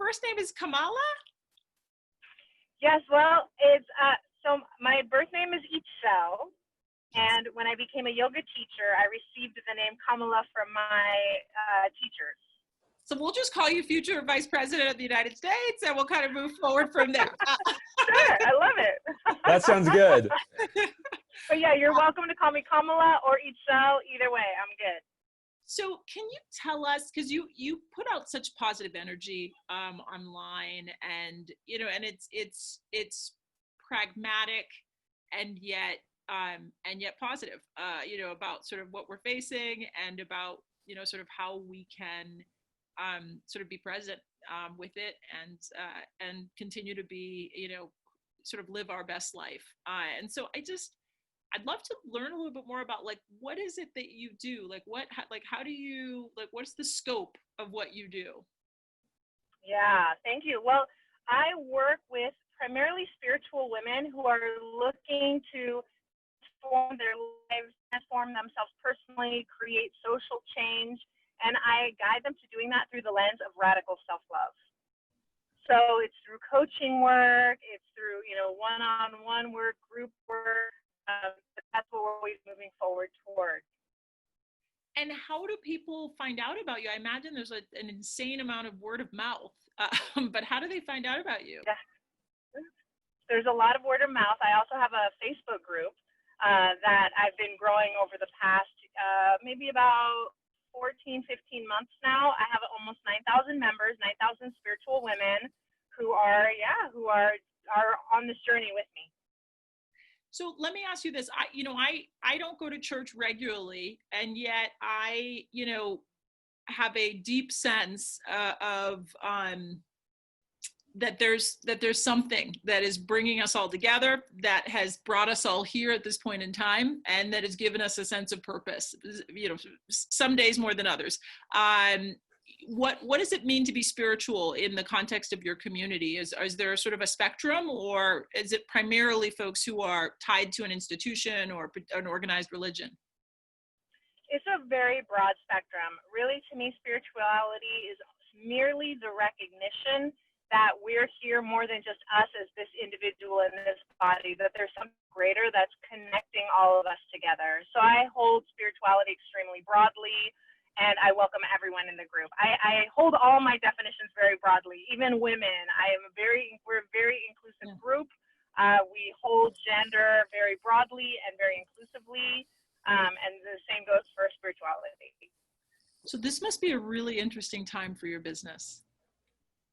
first name is Kamala? Yes, well, it's so my birth name is Itzel, and when I became a yoga teacher, I received the name Kamala from my teachers. So we'll just call you future Vice President of the United States, and we'll kind of move forward from there. Sure, I love it. That sounds good. But yeah, you're welcome to call me Kamala or Itzel. Either way, I'm good. So can you tell us, because you put out such positive energy online, and and it's pragmatic and yet positive, about sort of what we're facing and about sort of how we can sort of be present with it and continue to be sort of live our best life. And so I'd love to learn a little bit more about what is it that you do? How do you, what's the scope of what you do? Yeah, thank you. Well, I work with primarily spiritual women who are looking to transform their lives, transform themselves personally, create social change, and I guide them to doing that through the lens of radical self-love. So it's through coaching work, it's through, one-on-one work, group work. That's what we're always moving forward toward. And how do people find out about you? I imagine there's an insane amount of word of mouth, but how do they find out about you? Yeah. There's a lot of word of mouth. I also have a Facebook group that I've been growing over the past maybe about 14, 15 months now. I have almost 9,000 members, 9,000 spiritual women who are on this journey with me. So let me ask you this. I don't go to church regularly, and yet I, have a deep sense of that there's something that is bringing us all together, that has brought us all here at this point in time, and that has given us a sense of purpose. Some days more than others. What does it mean to be spiritual in the context of your community? Is there sort of a spectrum, or is it primarily folks who are tied to an institution or an organized religion? It's a very broad spectrum. Really, to me, spirituality is merely the recognition that we're here more than just us as this individual in this body, that there's something greater that's connecting all of us together. So I hold spirituality extremely broadly, and I welcome everyone in the group. I hold all my definitions very broadly, even women. We're a very inclusive group. We hold gender very broadly and very inclusively, and the same goes for spirituality. So this must be a really interesting time for your business.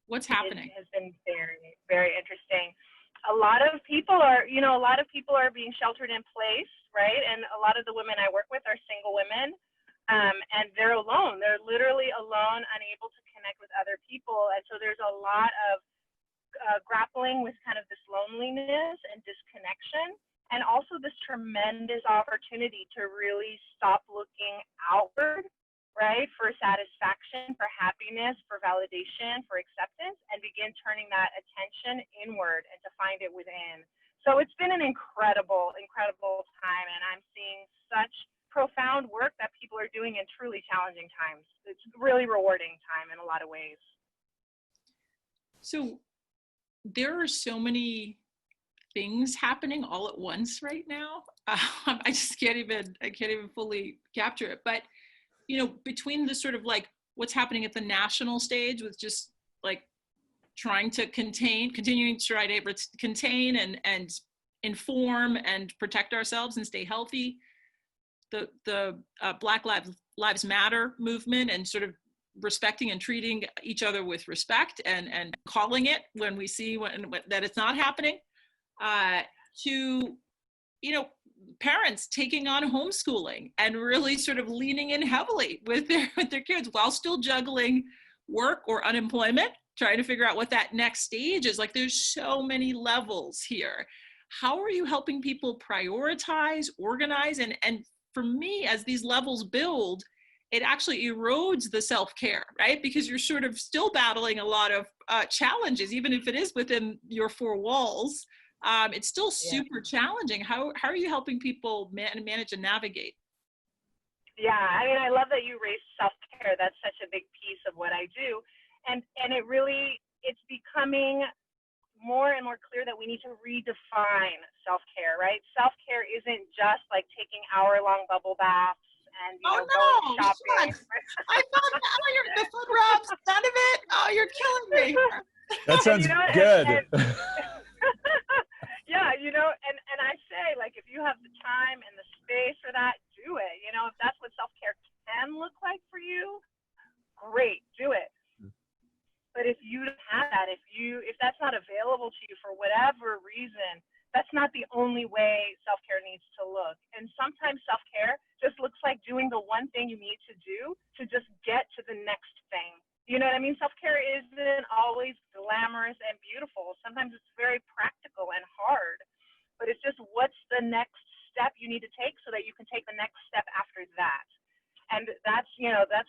What's happening? It has been very, very interesting. A lot of people are being sheltered in place, right? And a lot of the women I work with are single women. And they're alone. They're literally alone, unable to connect with other people. And so there's a lot of grappling with kind of this loneliness and disconnection, and also this tremendous opportunity to really stop looking outward, right, for satisfaction, for happiness, for validation, for acceptance, and begin turning that attention inward and to find it within. So it's been an incredible, incredible time, and I'm seeing such profound work that people are doing in truly challenging times. It's a really rewarding time in a lot of ways. So there are so many things happening all at once right now. I can't even fully capture it. But, between the sort of what's happening at the national stage with just trying to continuing to try to contain and inform and protect ourselves and stay healthy, the Black Lives Matter movement, and sort of respecting and treating each other with respect and calling it when we see that it's not happening, to parents taking on homeschooling and really sort of leaning in heavily with their kids while still juggling work or unemployment, trying to figure out what that next stage is. There's so many levels here. How are you helping people prioritize, organize, and for me, as these levels build, it actually erodes the self-care, right? Because you're sort of still battling a lot of challenges, even if it is within your four walls. It's still super challenging. How are you helping people manage and navigate? Yeah, I love that you raised self-care. That's such a big piece of what I do. And it really it's becoming more and more clear that we need to redefine self-care, right? Self-care isn't just like taking hour-long bubble baths and, Oh going no, shopping. I thought that. Oh, the foot rubs, none of it. Oh, you're killing me. That sounds and, good. Yeah, and I say, like, if you have the time and the space for that, do it. If that's what self-care can look like for you, great, do it. But if you don't have that, if that's not available to you for whatever reason, that's not the only way self-care needs to look. And sometimes self-care just looks like doing the one thing you need to do to just get to the next thing. You know what I mean? Self-care isn't always glamorous and beautiful. Sometimes it's very practical and hard. But it's just, what's the next step you need to take so that you can take the next step after that? And that's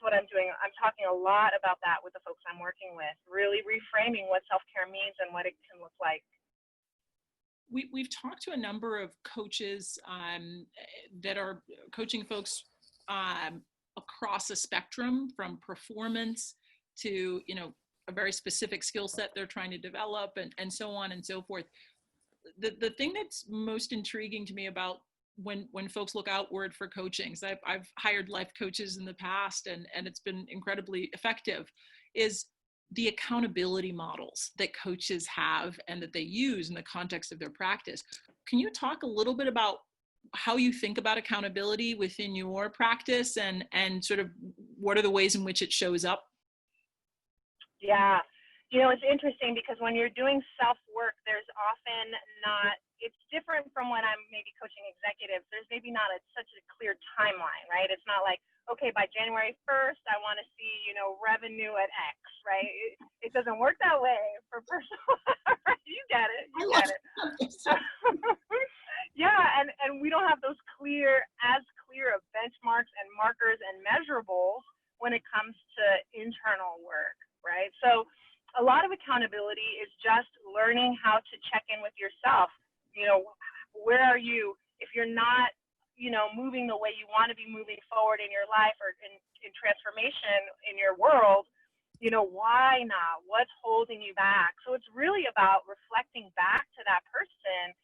what I'm doing. I'm talking a lot about that with the folks I'm working with, really reframing what self-care means and what it can look like. We've talked to a number of coaches that are coaching folks across a spectrum, from performance to, a very specific skill set they're trying to develop, and so on and so forth. The thing that's most intriguing to me about when folks look outward for coaching, so I've hired life coaches in the past, and it's been incredibly effective, is the accountability models that coaches have and that they use in the context of their practice. Can you talk a little bit about how you think about accountability within your practice, and sort of what are the ways in which it shows up? Yeah. It's interesting because when you're doing self-work, there's often not, it's different from when I'm maybe coaching executives. There's maybe not such a clear timeline, right? It's not like, okay, by January 1st, I want to see, revenue at X, right? It doesn't work that way for personal, right? You get it. Yeah, and we don't have those clear of benchmarks and markers and measurables when it comes to internal work, right? So a lot of accountability is just learning how to check in with yourself. Where are you? If you're not, moving the way you want to be moving forward in your life or in transformation in your world, why not? What's holding you back? So it's really about reflecting back to that person,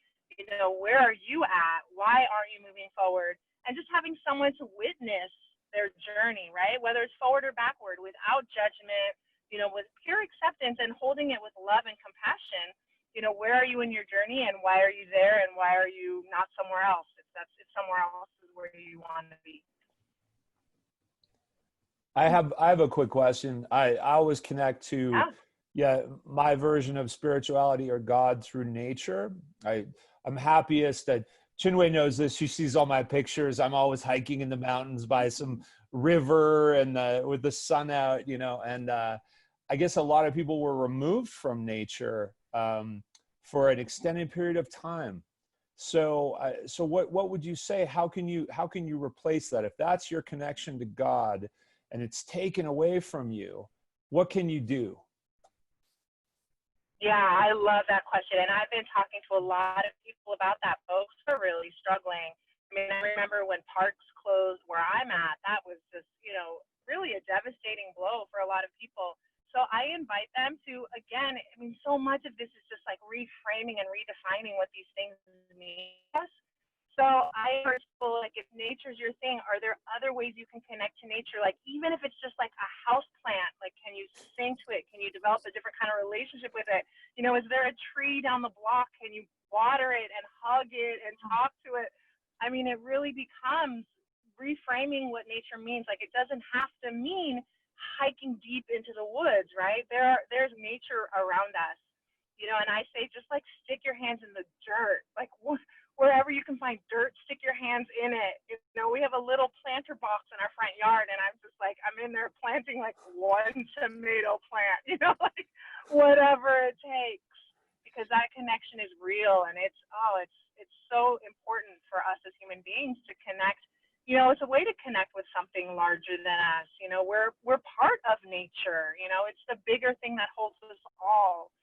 where are you at? Why aren't you moving forward? And just having someone to witness their journey, right? Whether it's forward or backward, without judgment, with pure acceptance and holding it with love and compassion. Where are you in your journey, and why are you there, and why are you not somewhere else? If somewhere else is where you want to be. I have a quick question. I always connect to my version of spirituality or God through nature. I'm happiest that Chinwe knows this. She sees all my pictures. I'm always hiking in the mountains by some river and with the sun out, and I guess a lot of people were removed from nature for an extended period of time. So what would you say? How can you replace that? If that's your connection to God and it's taken away from you, what can you do? Yeah, I love that question. And I've been talking to a lot of people about that. Folks are really struggling. I mean, I remember when parks closed where I'm at, that was just, really a devastating blow for a lot of people. So I invite them to, again, I mean, so much of this is just like reframing and redefining what these things mean to us. So I encourage people, like, if nature's your thing, are there other ways you can connect to nature? Like, even if it's just like a house plant, like, can you sing to it? Can you develop a different kind of relationship with it? Is there a tree down the block? Can you water it and hug it and talk to it? I mean, it really becomes reframing what nature means. Like, it doesn't have to mean hiking deep into the woods, right? There's nature around us, and I say, just like, stick your hands in the dirt, like wherever you can find dirt, stick your hands in it. We have a little planter box in our front yard, and I'm just like, I'm in there planting like one tomato plant, like whatever it takes, because that connection is real, and it's so important for us as human beings to connect. It's a way to connect with something larger than us. We're part of nature. It's the bigger thing that holds us all.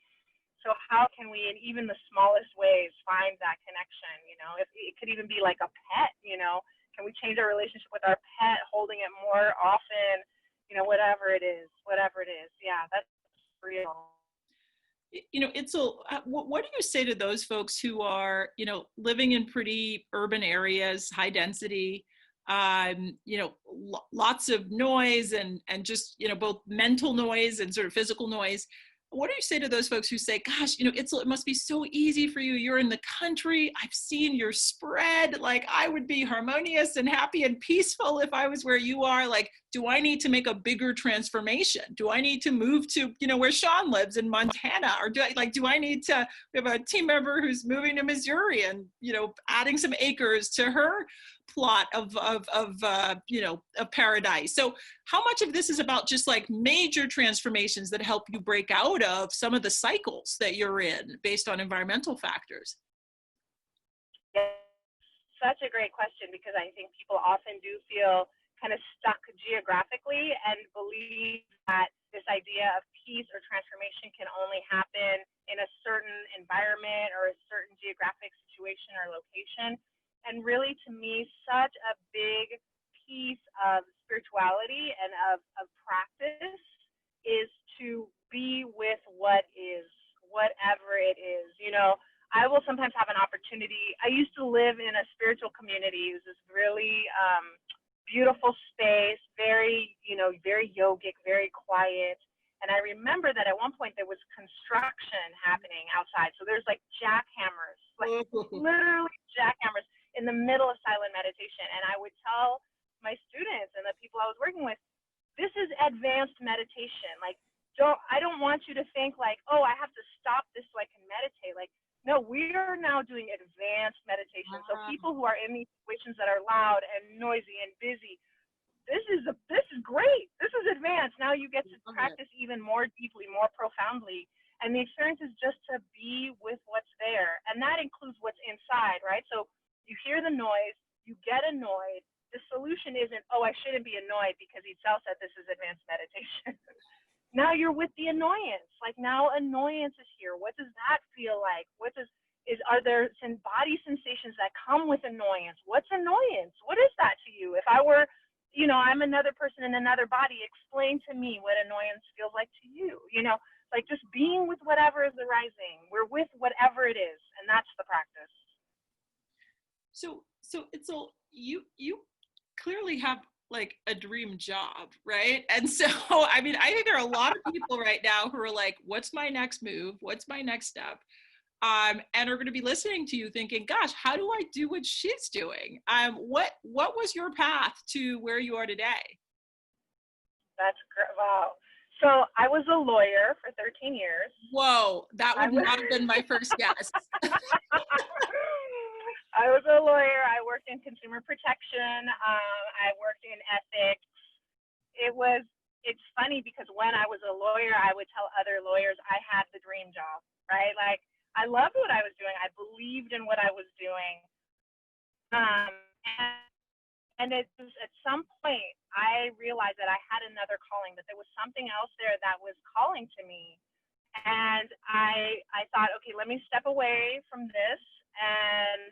So how can we, in even the smallest ways, find that connection? If it could even be like a pet. Can we change our relationship with our pet, holding it more often? Whatever it is. Yeah, that's real. You know, Itzel, what do you say to those folks who are, you know, living in pretty urban areas, high density, you know, lots of noise and just, you know, both mental noise and sort of physical noise? What do you say to those folks who say, gosh, you know, Itzel, it must be so easy for you. You're in the country. I've seen your spread. Like, I would be harmonious and happy and peaceful if I was where you are. Like, do I need to make a bigger transformation? Do I need to move to, you know, where Sean lives in Montana? Or do I need to, we have a team member who's moving to Missouri and, you know, adding some acres to her plot of you know, a paradise. So how much of this is about just like major transformations that help you break out of some of the cycles that you're in based on environmental factors? Such a great question, because I think people often do feel kind of stuck geographically and believe that this idea of peace or transformation can only happen in a certain environment or a certain geographic situation or location. And really, to me, such a big piece of spirituality and of practice is to be with what is, whatever it is. You know, I will sometimes have an opportunity. I used to live in a spiritual community. It was this really beautiful space, very, you know, very yogic, very quiet. And I remember that at one point there was construction happening outside. So there's like jackhammers, like literally jackhammers in the middle of silent meditation. And I would tell my students and the people I was working with, this is advanced meditation. Like, I don't want you to think like, oh, I have to stop this so I can meditate. Like, no, we are now doing advanced meditation. So people who are in these situations that are loud and noisy and busy, this is great. This is advanced. Now you get to practice even more deeply, more profoundly. And the experience is just to be with what's there. And that includes what's inside, right? So you hear the noise, you get annoyed. The solution isn't, oh, I shouldn't be annoyed because Itzel said this is advanced meditation. Now you're with the annoyance. Like, now annoyance is here. What does that feel like? Are there some body sensations that come with annoyance? What's annoyance? What is that to you? If I were, you know, I'm another person in another body, explain to me what annoyance feels like to you. You know, like just being with whatever is arising. We're with whatever it is, and that's the practice. So Itzel, you clearly have like a dream job, right? And so, I mean, I think there are a lot of people right now who are like, what's my next move? What's my next step? And are going to be listening to you thinking, gosh, how do I do what she's doing? What was your path to where you are today? That's great. Wow. So I was a lawyer for 13 years. Whoa, that would not have been my first guess. I was a lawyer. I worked in consumer protection. I worked in ethics. It's funny because when I was a lawyer, I would tell other lawyers I had the dream job, right? Like, I loved what I was doing. I believed in what I was doing. And it was at some point, I realized that I had another calling, that there was something else there that was calling to me. And I thought, okay, let me step away from this and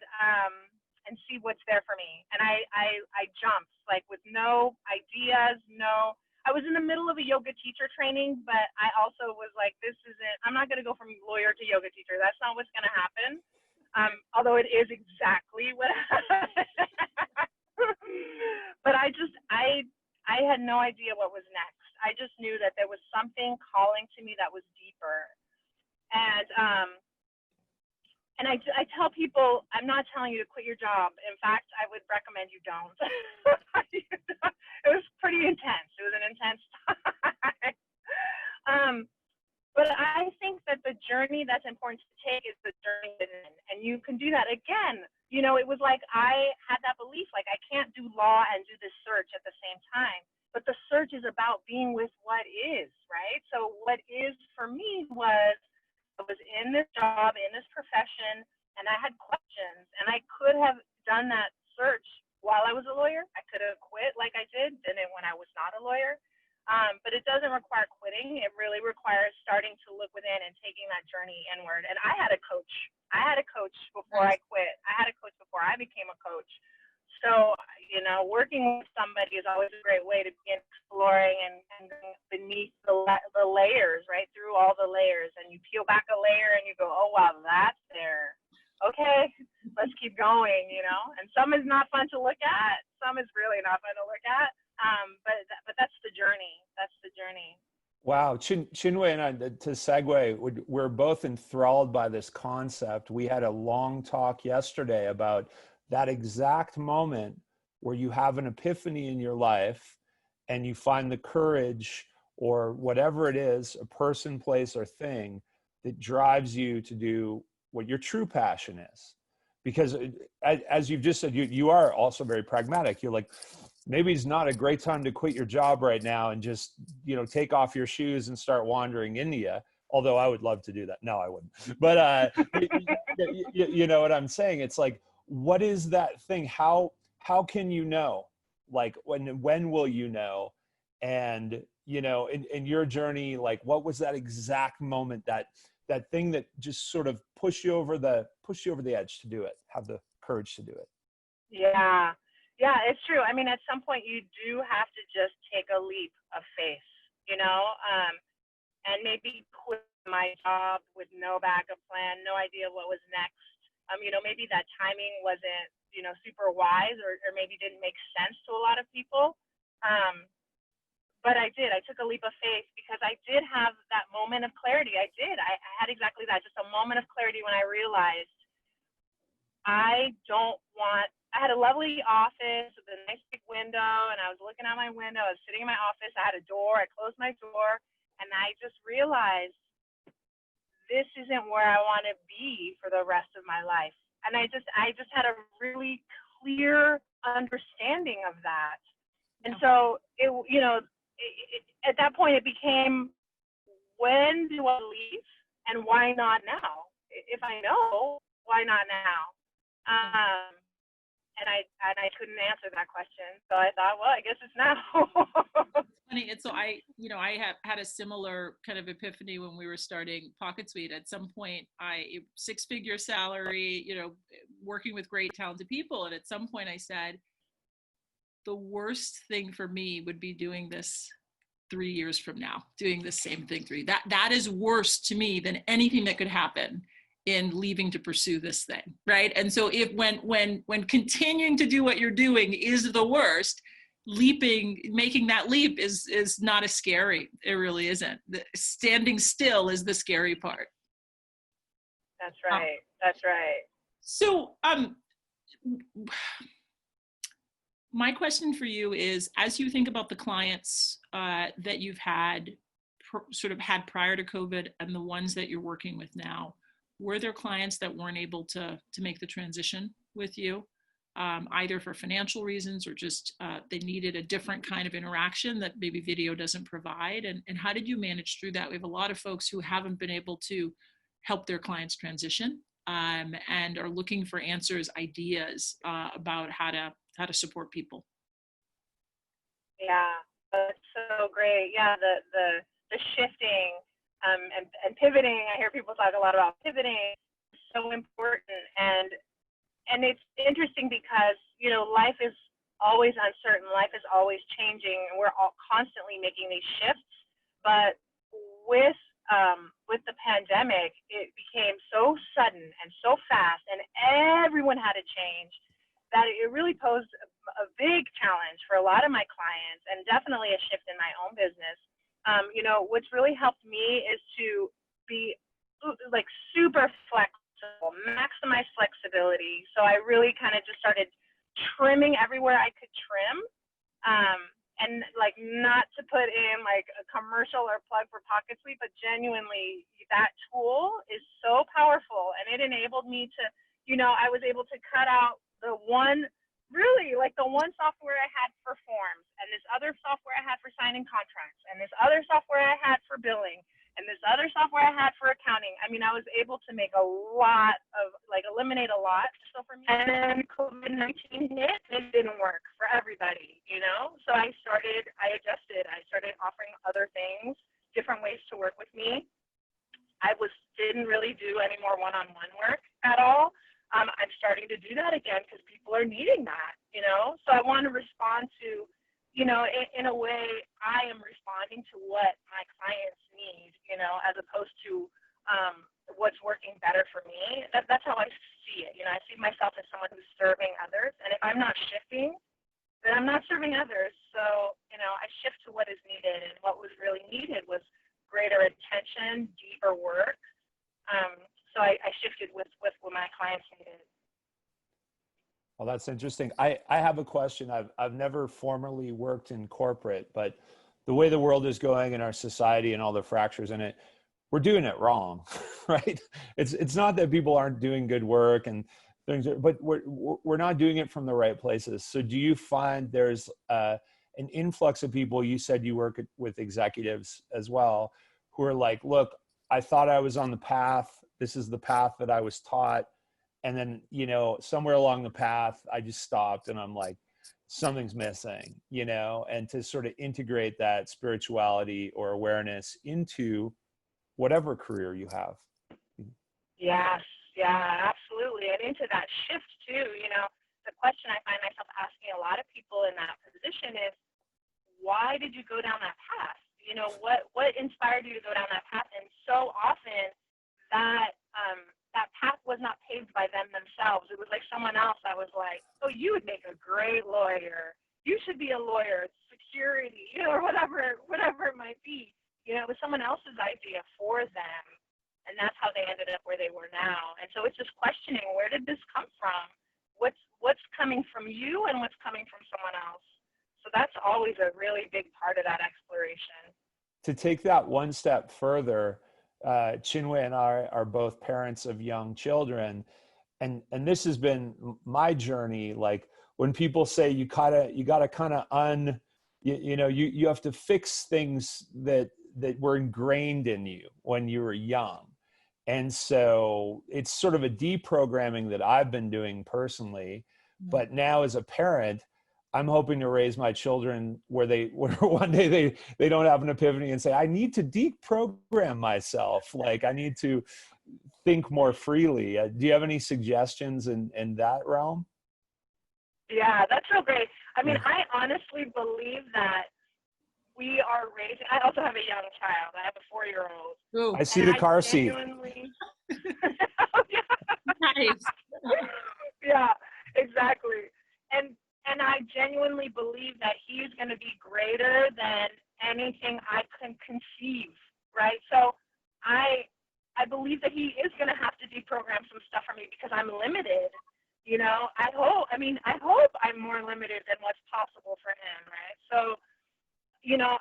see what's there for me. And I jumped, like, with no ideas, I was in the middle of a yoga teacher training, but I also was like, I'm not going to go from lawyer to yoga teacher. That's not what's going to happen. Although it is exactly what happened. But I had no idea what was next. I just knew that there was something calling to me that was deeper. And I tell people, I'm not telling you to quit your job. In fact, I would recommend you don't. It was pretty intense. It was an intense time. But I think that the journey that's important to take is the journey within. And you can do that. Again, you know, it was like I had that belief, like I can't do law and do this search at the same time. But the search is about being with what is, right? So what is for me was, I was in this job, in this profession, and I had questions. And I could have done that search while I was a lawyer. I could have quit like I did it when I was not a lawyer. But it doesn't require quitting. It really requires starting to look within and taking that journey inward. And I had a coach. I had a coach before I quit. I had a coach before I became a coach. So, you know, working with somebody is always a great way to begin exploring and beneath the layers, right? Through all the layers, and you peel back a layer and you go, oh, wow, that's there. Okay, let's keep going, you know? And some is not fun to look at. Some is really not fun to look at. But that's the journey. That's the journey. Wow, Chinwe and I, to segue, we're both enthralled by this concept. We had a long talk yesterday about that exact moment where you have an epiphany in your life and you find the courage or whatever it is, a person, place, or thing that drives you to do what your true passion is. Because as you've just said, you are also very pragmatic. You're like, maybe it's not a great time to quit your job right now and just, take off your shoes and start wandering India. Although I would love to do that. No, I wouldn't. But you know what I'm saying? It's like, what is that thing? How can you know? Like, when will you know? And, in your journey, like, what was that exact moment, that thing that just sort of push you over the edge to do it, have the courage to do it? Yeah, it's true. I mean, at some point you do have to just take a leap of faith, and maybe quit my job with no backup plan, no idea what was next. Maybe that timing wasn't, super wise, or maybe didn't make sense to a lot of people. But I did. I took a leap of faith because I did have that moment of clarity. I had exactly that, just a moment of clarity when I realized I had a lovely office with a nice big window, and I was looking out my window. I was sitting in my office. I had a door. I closed my door, and I just realized this isn't where I want to be for the rest of my life. And I just had a really clear understanding of that. And so at that point, it became, when do I leave, and why not now? If I know, why not now? And I couldn't answer that question, so I thought, well, I guess it's now. Funny, and so I had a similar kind of epiphany when we were starting PocketSuite. At some point, six-figure salary, working with great talented people, and at some point I said, the worst thing for me would be doing this 3 years from now, doing the same thing that is worse to me than anything that could happen in leaving to pursue this thing, right? And so when continuing to do what you're doing is the worst, making that leap is not as scary. It really isn't. Standing still is the scary part. That's right. That's right. So my question for you is, as you think about the clients that you've had prior to COVID and the ones that you're working with now, were there clients that weren't able to make the transition with you, either for financial reasons or just they needed a different kind of interaction that maybe video doesn't provide? And how did you manage through that? We have a lot of folks who haven't been able to help their clients transition and are looking for answers, ideas about how to support people. Yeah, that's so great. Yeah, the shifting and pivoting. I hear people talk a lot about pivoting. It's so important, and it's interesting because life is always uncertain. Life is always changing, and we're all constantly making these shifts. But with the pandemic, it became so sudden and so fast, and everyone had to change, that it really posed a big challenge for a lot of my clients, and definitely a shift in my own business. What's really helped me is to be like super flexible, maximize flexibility. So I really kind of just started trimming everywhere I could trim, and like not to put in like a commercial or plug for PocketSuite, but genuinely that tool is so powerful, and it enabled me to, I was able to cut out the one software I had for forms, and this other software I had for signing contracts, and this other software I had for billing, and this other software I had for accounting. I mean, I was able to make eliminate a lot. So for me, and then COVID-19 hit, it didn't work for everybody, So I adjusted. I started offering other things, different ways to work with me. I didn't really do any more one-on-one work at all. I'm starting to do that again because people are needing that, So I want to respond to, in a way, I am responding to what my clients need, as opposed to that's how I see it. You know, I see myself as someone who's serving others, and if I'm not shifting, then I'm not serving others. So, you know, I shift to what is needed, and what was really needed was greater attention, deeper work. So I shifted with what my clients needed. Well, that's interesting. I have a question. I've never formally worked in corporate, but the way the world is going in our society and all the fractures in it, we're doing it wrong, right? It's not that people aren't doing good work and things, but we're not doing it from the right places. So do you find there's an influx of people? You said you work with executives as well, who are like, look, I thought I was on the path. This is the path that I was taught. And then, you know, somewhere along the path, I just stopped and I'm like, something's missing, you know, and to sort of integrate that spirituality or awareness into whatever career you have. Yes, yeah, absolutely. And into that shift too, you know, the question I find myself asking a lot of people in that position is, why did you go down that path? You know, what inspired you to go down that path? And so often that that path was not paved by them themselves. It was like someone else that was like, oh, you would make a great lawyer. You should be a lawyer, security, you know, or whatever it might be. You know, it was someone else's idea for them. And that's how they ended up where they were now. And so it's just questioning, where did this come from? What's coming from you and what's coming from someone else? So that's always a really big part of that exploration. To take that one step further, Chinwe and I are both parents of young children. And this has been my journey. Like when people say you gotta kind of you have to fix things that were ingrained in you when you were young. And so it's sort of a deprogramming that I've been doing personally. But now as a parent, I'm hoping to raise my children where one day they don't have an epiphany and say, I need to deprogram myself. Like I need to think more freely. Do you have any suggestions in that realm? Yeah, that's so great. I mean, I honestly believe that we are raising, I also have a young child. I have a 4-year-old. I see the car seat. Oh, yeah. Nice. Yeah, exactly. And I genuinely believe that he's going to be greater than anything I can conceive, right? So I believe that he is going to have to deprogram some stuff for me because I'm limited. You know, I hope I'm more limited than what's possible for him, right? So, you know,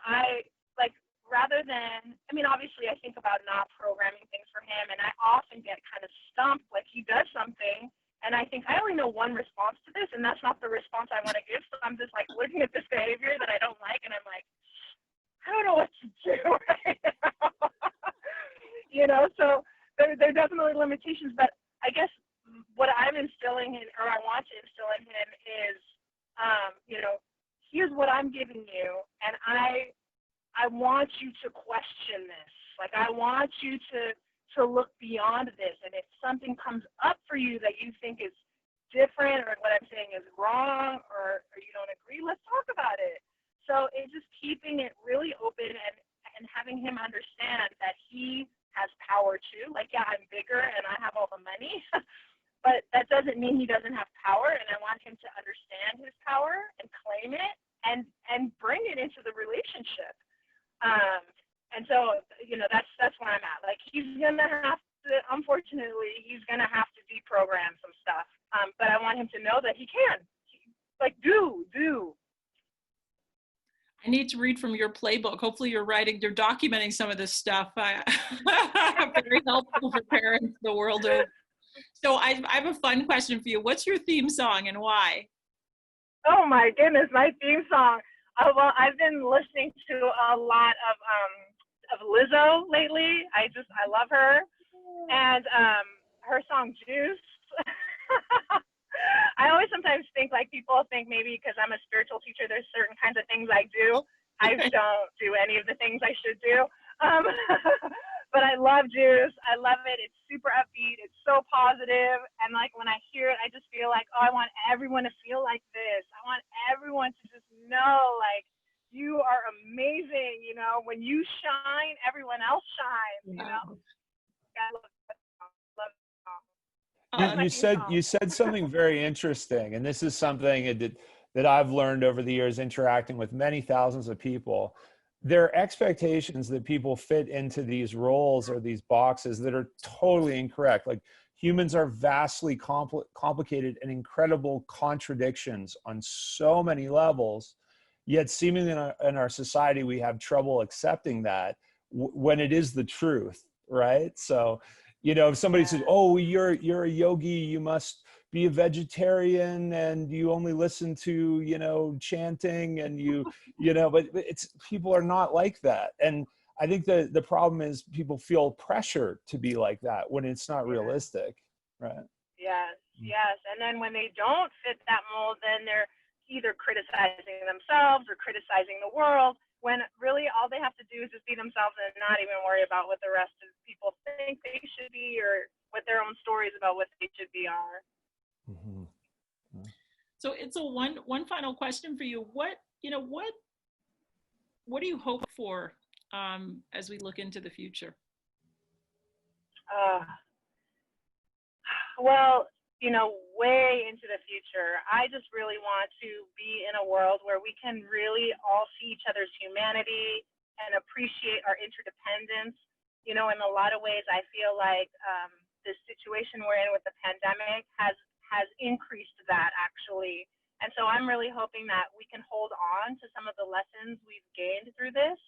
rather than, I mean, obviously I think about not programming things for him, and I often get kind of stumped, like he does something, and I think I only know one response to this, and that's not the response I want to give. So I'm just like looking at this behavior that I don't like, and I'm like, I don't know what to do right now. You know, so there are definitely limitations, but I guess what I'm instilling in, or I want to instill in him is, you know, here's what I'm giving you, and I want you to question this. Like, I want you to look beyond this. And if something comes up for you that you think is different, or what I'm saying is wrong, or you don't agree, let's talk about it. So it's just keeping it really open and having him understand that he has power too. Like, yeah, I'm bigger and I have all the money, but that doesn't mean he doesn't have power. And I want him to understand his power and claim it and bring it into the relationship. And so, you know, that's where I'm at. Like, he's going to have to, unfortunately, he's going to have to deprogram some stuff. But I want him to know that he can. Do. I need to read from your playbook. Hopefully you're documenting some of this stuff. Very helpful for parents the world over. So I have a fun question for you. What's your theme song and why? Oh my goodness, my theme song. Well, I've been listening to a lot of Lizzo lately. I love her. And her song Juice. I always sometimes think, like, people think maybe because I'm a spiritual teacher, there's certain kinds of things I do. I don't do any of the things I should do. But I love Juice. I love it. It's super upbeat. It's so positive. And like, when I hear it, I just feel like, oh, I want everyone to feel like this. I want everyone to just know, like, you are amazing. You know, when you shine, everyone else shines, you know? I love that song. You said something very interesting, and this is something that I've learned over the years interacting with many thousands of people. There are expectations that people fit into these roles or these boxes that are totally incorrect. Like, humans are vastly complicated and incredible contradictions on so many levels, yet seemingly in our society we have trouble accepting that when it is the truth, right? So, you know, if somebody says, "Oh, you're a yogi, you must be a vegetarian, and you only listen to, you know, chanting, and but it's, people are not like that." And I think the problem is people feel pressure to be like that when it's not realistic, right? Yes. And then when they don't fit that mold, then they're either criticizing themselves or criticizing the world, when really all they have to do is just be themselves and not even worry about what the rest of people think they should be, or what their own stories about what they should be are. Mm-hmm. So it's one final question for you. What do you hope for as we look into the future? Well, way into the future, I just really want to be in a world where we can really all see each other's humanity and appreciate our interdependence. In a lot of ways, I feel like this situation we're in with the pandemic has increased that, actually. And so I'm really hoping that we can hold on to some of the lessons we've gained through this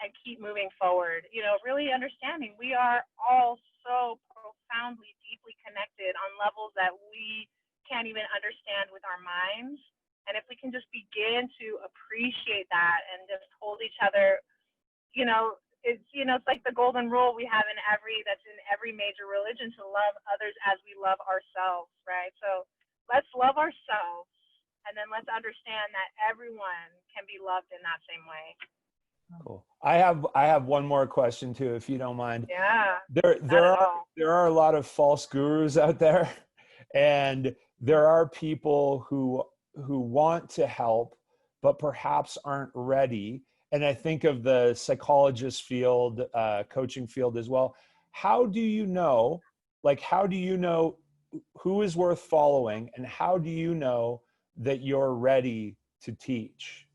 and keep moving forward. Really understanding we are all so profoundly, deeply connected on levels that we can't even understand with our minds. And if we can just begin to appreciate that and just hold each other, it's like the golden rule we have that's in every major religion, to love others as we love ourselves, right? So let's love ourselves, and then let's understand that everyone can be loved in that same way. Cool. I have one more question too, if you don't mind. Yeah. There are a lot of false gurus out there, and there are people who want to help but perhaps aren't ready. And I think of the psychologist field, coaching field as well. How do you know who is worth following, and how do you know that you're ready to teach?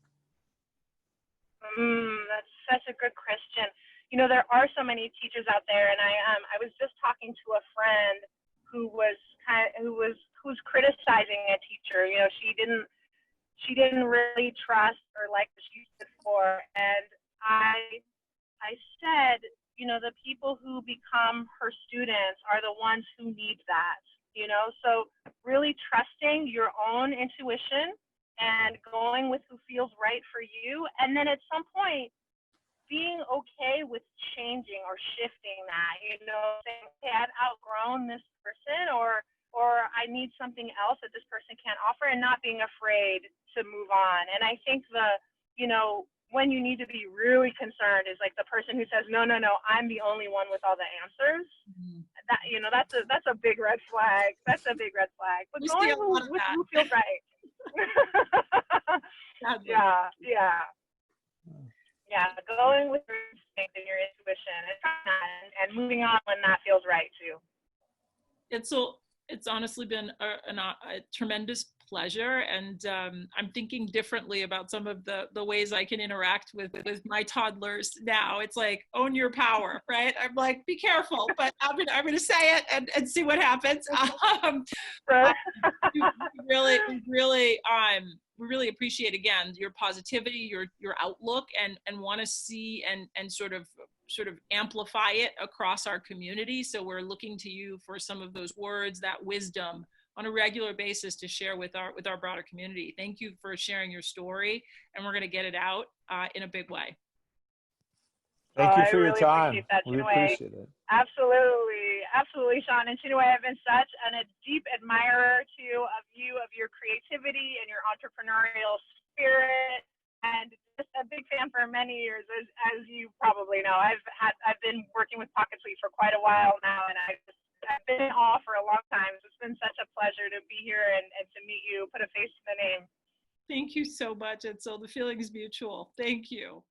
That's such a good question. There are so many teachers out there, and I was just talking to a friend who's criticizing a teacher. She didn't really trust or like what she stood for, and I said, the people who become her students are the ones who need that. So really trusting your own intuition and going with who feels right for you. And then at some point, being okay with changing or shifting that, saying, okay, I've outgrown this person, or I need something else that this person can't offer, and not being afraid to move on. And I think when you need to be really concerned is like the person who says, no, I'm the only one with all the answers. Mm-hmm. That's a big red flag. That's a big red flag. But going with who feels right. Going with your instinct and your intuition, and moving on when that feels right too. It's honestly been a tremendous pleasure, and I'm thinking differently about some of the ways I can interact with my toddlers now. It's like, own your power, right? I'm like, be careful, but I'm gonna say it and see what happens. We really appreciate, again, your positivity, your outlook, and want to see and sort of amplify it across our community. So we're looking to you for some of those words, that wisdom, on a regular basis to share with our broader community. Thank you for sharing your story, and we're going to get it out in a big way. Thank you for your really time. Appreciate that, we appreciate it. Absolutely, Sean. And Chinwe, I've been such a deep admirer too of you, of your creativity and your entrepreneurial spirit, and just a big fan for many years, as you probably know. I've been working with PocketSuite for quite a while now, and I've been in awe for a long time. So it's been such a pleasure to be here and to meet you, put a face to the name. Thank you so much, Itzel. The feeling is mutual. Thank you.